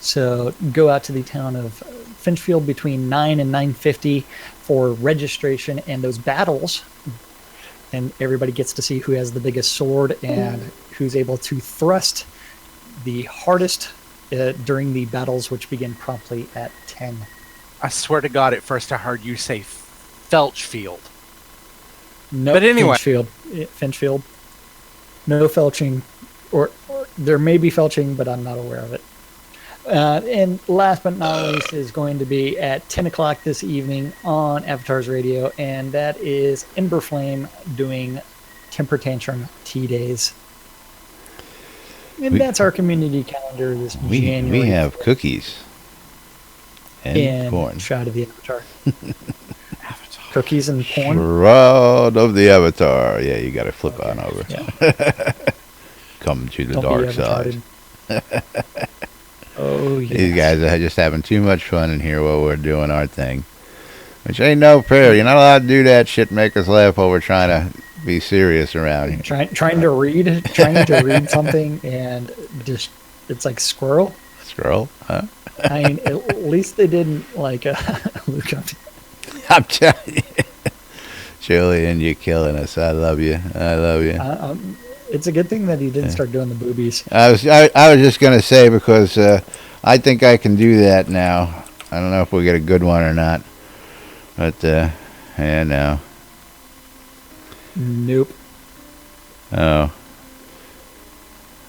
So go out to the town of Finchfield between 9 and 9:50 for registration and those battles. And everybody gets to see who has the biggest sword and who's able to thrust the hardest during the battles, which begin promptly at 10. I swear to God, at first I heard you say Felchfield. No, But anyway. Finchfield. No felching, or there may be felching, but I'm not aware of it. And last but not least is going to be at 10 o'clock this evening on Avatars Radio, and that is Emberflame doing Temper Tantrum Tea Days. And that's our community calendar this January. We have cookies and corn. Shroud of the Avatar. Cookies and porn. Shroud of the Avatar. Yeah, you got to flip on over. Yeah. Come to the Don't dark be side. Oh, yeah. These guys are just having too much fun in here while we're doing our thing. Which ain't no fair. You're not allowed to do that shit, make us laugh while we're trying to be serious around here. Trying to read something and just it's like squirrel. Scroll, huh? I mean, at least they didn't like Luke. I'm telling you. Julian, you're killing us. I love you. I love you. It's a good thing that he didn't start doing the boobies. I was just gonna say because I think I can do that now. I don't know if we'll get a good one or not, but yeah, no. Nope. Oh.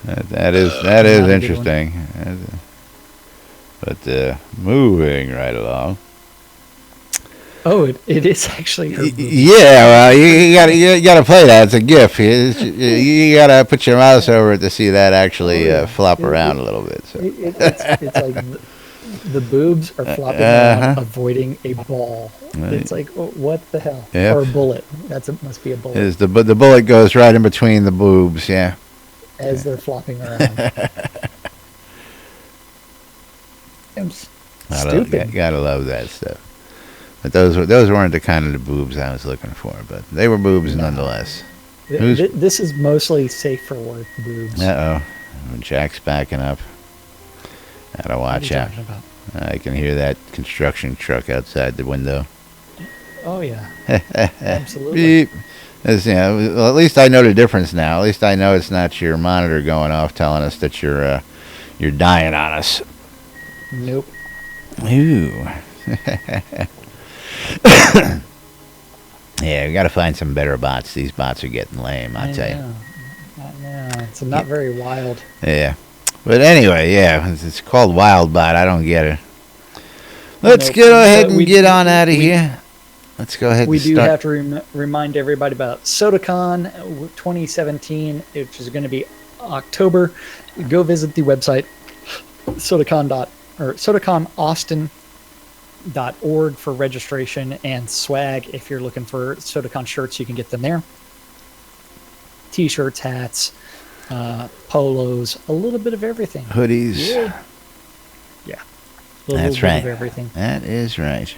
That is Not a good one. interesting. But moving right along. Oh, it is actually her boob. Yeah, well, you gotta play that. It's a GIF. You gotta put your mouse over it to see that actually flop around a little bit. So. It's like the boobs are flopping around, avoiding a ball. It's like, oh, what the hell? Yep. Or a bullet. Must be a bullet. The bullet goes right in between the boobs. Yeah. As they're flopping around. Stupid. Gotta love that stuff. But those weren't the kind of the boobs I was looking for, but they were boobs nonetheless. This is mostly safe for work boobs. Jack's backing up. Gotta watch out. I can hear that construction truck outside the window. Oh yeah, absolutely. Beep. Well, at least I know the difference now. At least I know it's not your monitor going off telling us that you're dying on us. Nope. Ooh. Yeah, we got to find some better bots. These bots are getting lame, I tell you. Yeah, it's not very wild. Yeah. But anyway, yeah, it's called Wild Bot. I don't get it. Let's go ahead and get on out of here. Let's go ahead and start. We do have to remind everybody about SodaCon 2017, which is going to be October. Go visit the website, SodaConAustin.org for registration and swag. If you're looking for SodaCon shirts, you can get them there. T-shirts, hats, polos, a little bit of everything. Hoodies. Yeah. That's right. Of everything. That is right.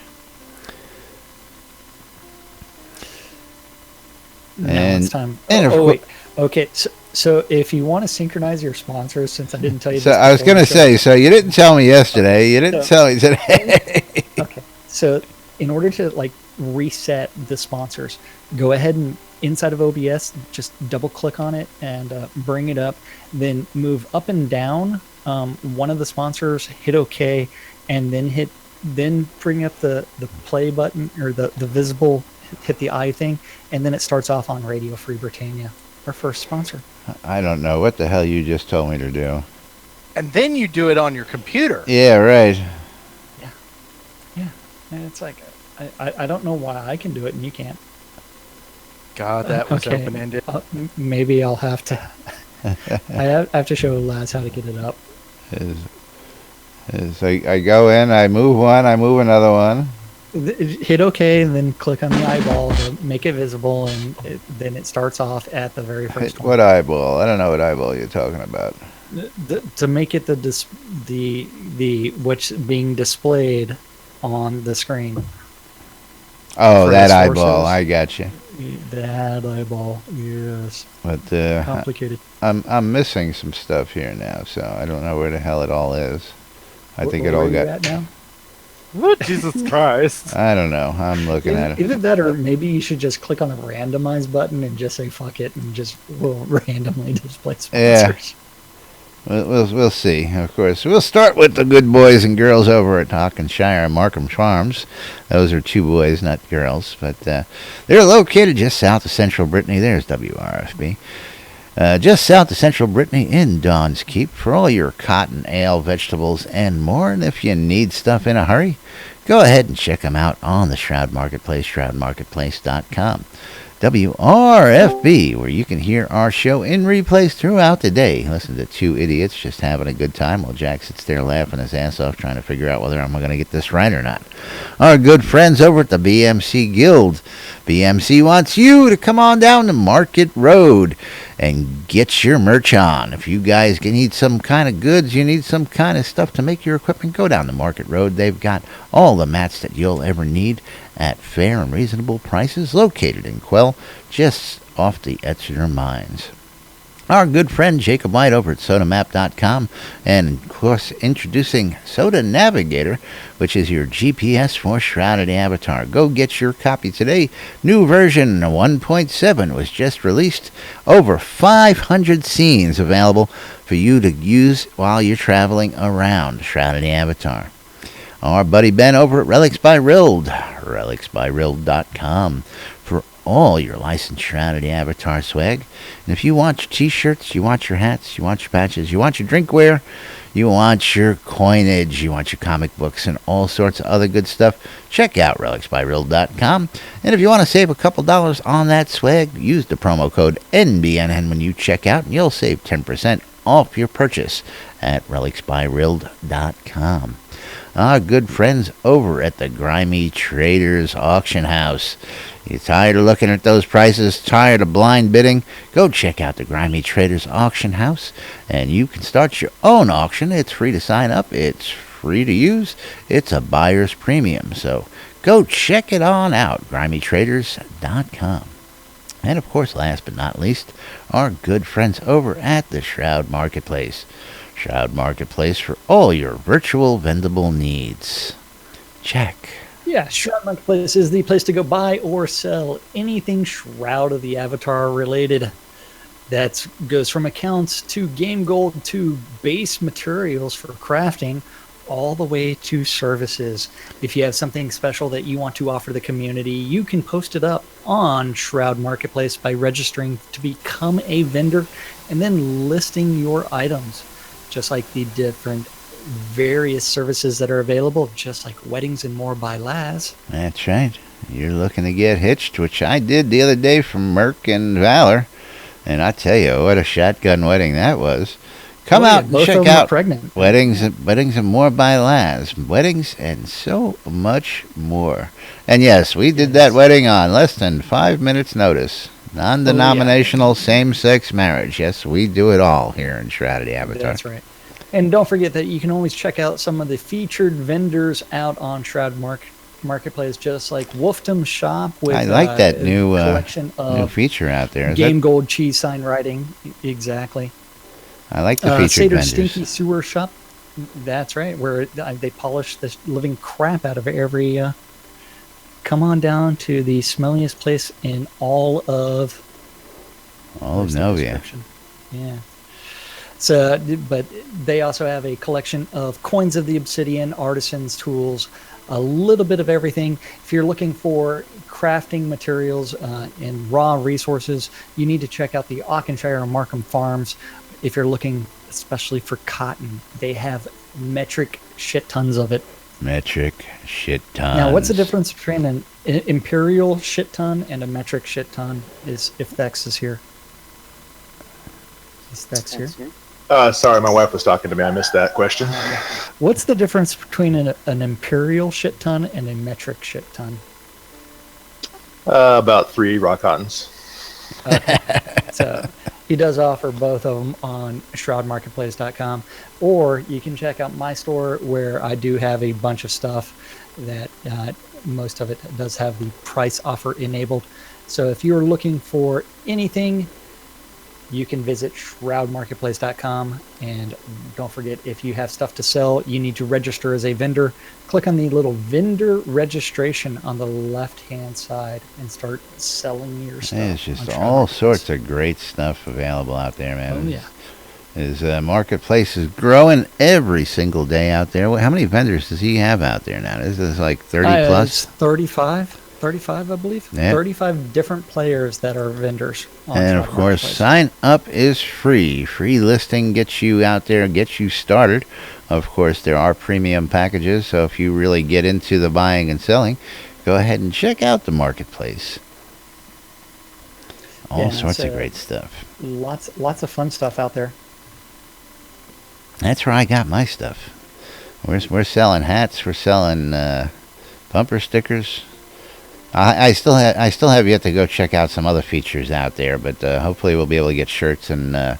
Now it's time. Wait. Okay. So if you want to synchronize your sponsors, since I didn't tell you this. So I was going to say, so you didn't tell me yesterday. You didn't tell me today. Okay. So in order to reset the sponsors, go ahead and inside of OBS, just double click on it and bring it up. Then move up and down one of the sponsors, hit OK, and then bring up the play button or the visible, hit the I thing, and then it starts off on Radio Free Britannia, our first sponsor. I don't know what the hell you just told me to do. And then you do it on your computer. Yeah, right. Yeah. And it's like, I don't know why I can do it and you can't. God, that was open-ended. Maybe I'll have to. I have to show Laz how to get it up. I go in, I move one, I move another one. Hit OK, and then click on the eyeball to make it visible, and then it starts off at the very first one. What eyeball? I don't know what eyeball you're talking about. To make it the what's being displayed on the screen. Oh, that eyeball. I got you. That eyeball, yes. But complicated. I'm missing some stuff here now, so I don't know where the hell it all is. I think it all got. At now? What? Jesus Christ. I don't know. I'm looking at it. Either that or maybe you should just click on the randomize button and just say fuck it and just will randomly display sponsors. Yeah. We'll see. Of course, we'll start with the good boys and girls over at Hawkinshire and Markham Farms. Those are two boys, not girls, but they're located just south of Central Brittany. There's WRFB. Just south of Central Brittany in Dawn's Keep for all your cotton, ale, vegetables, and more. And if you need stuff in a hurry, go ahead and check them out on the Shroud Marketplace, shroudmarketplace.com. WRFB, where you can hear our show in replays throughout the day. Listen to two idiots just having a good time while Jack sits there laughing his ass off trying to figure out whether I'm going to get this right or not. Our good friends over at the BMC Guild. BMC wants you to come on down to Market Road and get your merch on. If you guys need some kind of goods, you need some kind of stuff to make your equipment, go down to Market Road. They've got all the mats that you'll ever need at fair and reasonable prices, located in Quell, just off the Exeter Mines. Our good friend Jacob White over at SodaMap.com, and of course introducing Soda Navigator, which is your GPS for Shrouded Avatar. Go get your copy today. New version 1.7 was just released. Over 500 scenes available for you to use while you're traveling around Shrouded Avatar. Our buddy Ben over at Relics by Rild, relicsbyrild.com. for all your licensed Shrouded Avatar swag. And if you want your t-shirts, you want your hats, you want your patches, you want your drinkware, you want your coinage, you want your comic books, and all sorts of other good stuff, check out relicsbyreal.com. And if you want to save a couple dollars on that swag, use the promo code NBNN when you check out, and you'll save 10% off your purchase at relicsbyreal.com. Our good friends over at the Grimy Traders Auction House. You tired of looking at those prices? Tired of blind bidding? Go check out the Grimy Traders Auction House, and you can start your own auction. It's free to sign up. It's free to use. It's a buyer's premium. So go check it on out, grimytraders.com. And, of course, last but not least, our good friends over at the Shroud Marketplace. Shroud Marketplace for all your virtual vendable needs. Check. Yeah, Shroud Marketplace is the place to go buy or sell anything Shroud of the Avatar related. That goes from accounts to game gold to base materials for crafting, all the way to services. If you have something special that you want to offer the community, you can post it up on Shroud Marketplace by registering to become a vendor and then listing your items, just like the different various services that are available, just like weddings and more by Laz. That's right. You're looking to get hitched, which I did the other day from Merc and Valor. And I tell you, what a shotgun wedding that was. Come out and check out pregnant. weddings and more by Laz. Weddings and so much more. And yes, we did that wedding on less than 5 minutes notice. Non-denominational same-sex marriage. Yes, we do it all here in Shrouded Avatar. That's right. And don't forget that you can always check out some of the featured vendors out on Shroud Marketplace, just like Wolfdom Shop with I like that new collection of new feature out there. Game Gold cheese sign writing. Exactly. I like the featured vendors. Stinky Sewer Shop. That's right, where they polish the living crap out of every. Come on down to the smelliest place in all of Novia. Yeah. So, but they also have a collection of coins of the obsidian, artisans, tools, a little bit of everything. If you're looking for crafting materials and raw resources, you need to check out the Auchenshire and Markham Farms. If you're looking especially for cotton, they have metric shit tons of it. Metric shit tons. Now, what's the difference between an imperial shit ton and a metric shit ton? Is if Thex is here. Is Thex here? Sorry, my wife was talking to me. I missed that question. What's the difference between an imperial shit ton and a metric shit ton? About 3 raw cottons. Okay. So he does offer both of them on shroudmarketplace.com, or you can check out my store where I do have a bunch of stuff that most of it does have the price offer enabled. So if you're looking for anything, you can visit shroudmarketplace.com, and don't forget, if you have stuff to sell, you need to register as a vendor. Click on the little vendor registration on the left-hand side and start selling your stuff. There's just all sorts of great stuff available out there, man. Oh, yeah. His marketplace is growing every single day out there. How many vendors does he have out there now? Is this like 30 plus? It's 35, I believe. Yep. 35 different players that are vendors. And of course, sign up is free. Free listing gets you out there, gets you started. Of course, there are premium packages, so if you really get into the buying and selling, go ahead and check out the marketplace. All sorts of great stuff. Lots of fun stuff out there. That's where I got my stuff. We're selling hats. We're selling bumper stickers. I still have yet to go check out some other features out there, but hopefully we'll be able to get shirts and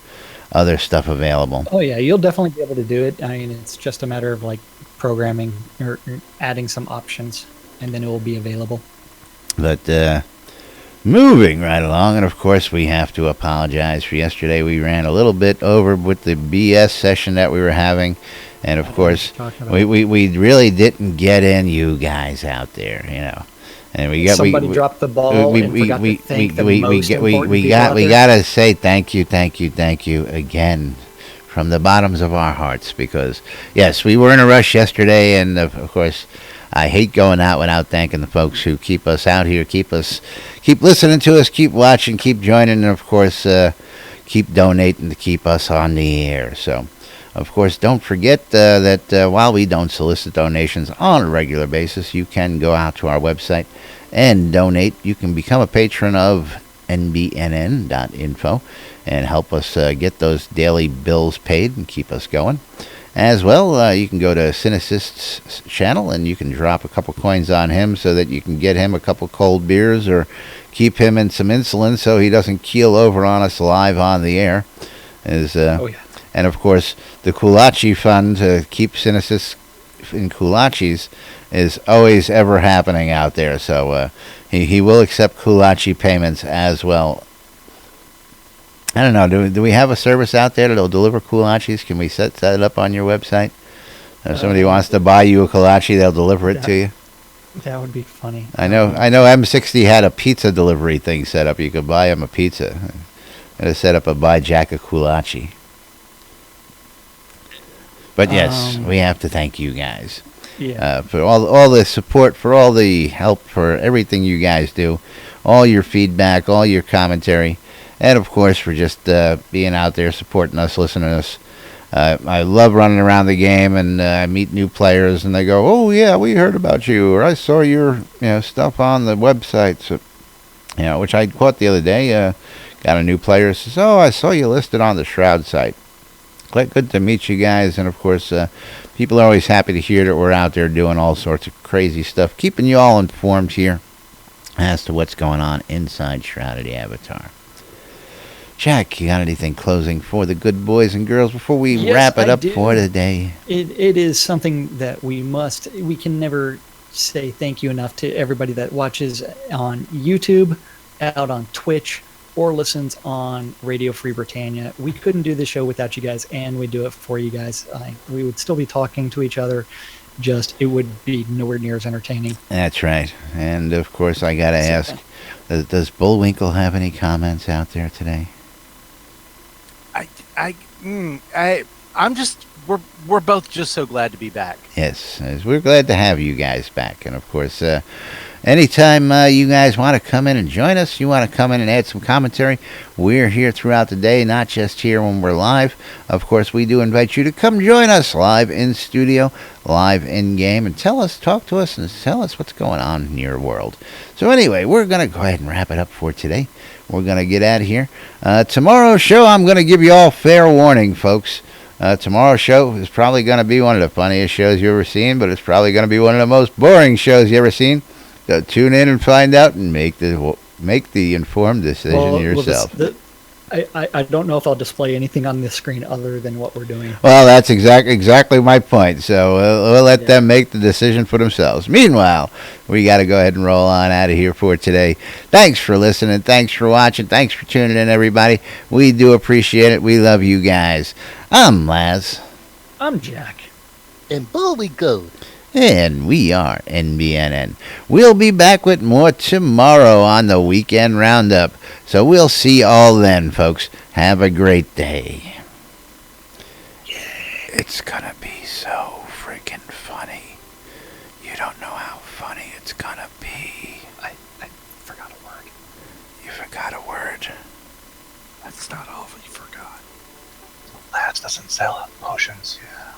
other stuff available. Oh yeah, you'll definitely be able to do it. I mean, it's just a matter of like programming or adding some options, and then it will be available. But moving right along, and of course we have to apologize for yesterday. We ran a little bit over with the BS session that we were having. And of course, we really didn't get in you guys out there, you know. And we got somebody dropped the ball and forgot to thank the most important we gotta say thank you again from the bottoms of our hearts, because yes, we were in a rush yesterday, and of course I hate going out without thanking the folks who keep us out here, keep listening to us, keep watching, keep joining, and of course, keep donating to keep us on the air. So, of course, don't forget that while we don't solicit donations on a regular basis, you can go out to our website and donate. You can become a patron of NBNN.info and help us get those daily bills paid and keep us going. As well, you can go to Cynicist's channel and you can drop a couple coins on him so that you can get him a couple cold beers or keep him in some insulin so he doesn't keel over on us live on the air. Oh, yeah. And, of course, the Kulachi Fund to keep Cynicist in Kulachis is always ever happening out there. So he will accept Kulachi payments as well. I don't know. Do we have a service out there that'll deliver Kulachis? Can we set that up on your website? If somebody wants to buy you a Kulachi, they'll deliver it to you. That would be funny. I know M60 had a pizza delivery thing set up. You could buy him a pizza. Gotta set up a buy Jack a Kulachi. But yes, we have to thank you guys for all the support, for all the help, for everything you guys do, all your feedback, all your commentary, and of course for just being out there supporting us, listening to us. I love running around the game and I meet new players and they go, "Oh yeah, we heard about you," or "I saw your stuff on the website." So, which I caught the other day. Got a new player says, "Oh, I saw you listed on the Shroud site." Good to meet you guys, and of course, people are always happy to hear that we're out there doing all sorts of crazy stuff, keeping you all informed here as to what's going on inside Shrouded Avatar. Jack, you got anything closing for the good boys and girls before we wrap it up for the day? It is something that we can never say thank you enough to everybody that watches on YouTube, out on Twitch, or listens on Radio Free Britannia. We couldn't do the show without you guys, and we do it for you guys. We would still be talking to each other, just it would be nowhere near as entertaining. That's right. And of course, I gotta ask, does Bullwinkle have any comments out there today? I'm just we're both just so glad to be back. Yes, we're glad to have you guys back, and of course, anytime you guys want to come in and join us, you want to come in and add some commentary, we're here throughout the day, not just here when we're live. Of course, we do invite you to come join us live in studio, live in game, and talk to us, and tell us what's going on in your world. So anyway, we're going to go ahead and wrap it up for today. We're going to get out of here. Tomorrow's show, I'm going to give you all fair warning, folks. Tomorrow's show is probably going to be one of the funniest shows you've ever seen, but it's probably going to be one of the most boring shows you've ever seen. So tune in and find out and make the informed decision yourself. I don't know if I'll display anything on this screen other than what we're doing. Well, that's exactly my point. So we'll let them make the decision for themselves. Meanwhile, we got to go ahead and roll on out of here for today. Thanks for listening. Thanks for watching. Thanks for tuning in, everybody. We do appreciate it. We love you guys. I'm Laz. I'm Jack. And Bullwinkle. And we are NBNN. We'll be back with more tomorrow on the Weekend Roundup. So we'll see you all then, folks. Have a great day. Yeah. It's gonna be so freaking funny. You don't know how funny it's gonna be. I forgot a word. You forgot a word? That's not all you forgot. Laz doesn't sell potions. Yeah.